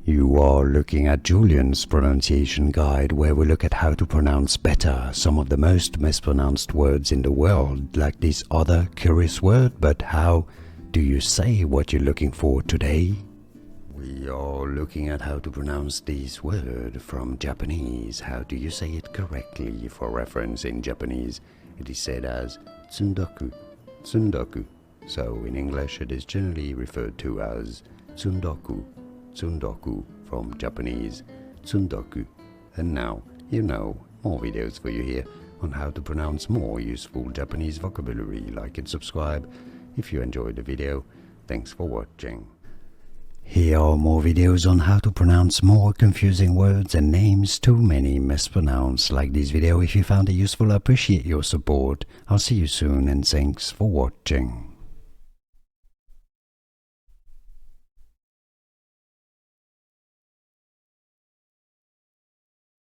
You are looking at Julian's pronunciation guide, where we look at how to pronounce better some of the most mispronounced words in the world, like this other curious word. But how do you say what you're looking for today? We are looking at how to pronounce this word from Japanese. How do you say it correctly? For reference, in Japanese it is said as Tsundoku, Tsundoku. So in English it is generally referred to as Tsundoku, Tsundoku from Japanese, Tsundoku. And now you know, more videos for you here on how to pronounce more useful Japanese vocabulary. Like and subscribe if you enjoyed the video. Thanks for watching. Here are more videos on how to pronounce more confusing words and names too many mispronounced. Like this video if you found it useful. I appreciate your support. I'll see you soon and thanks for watching.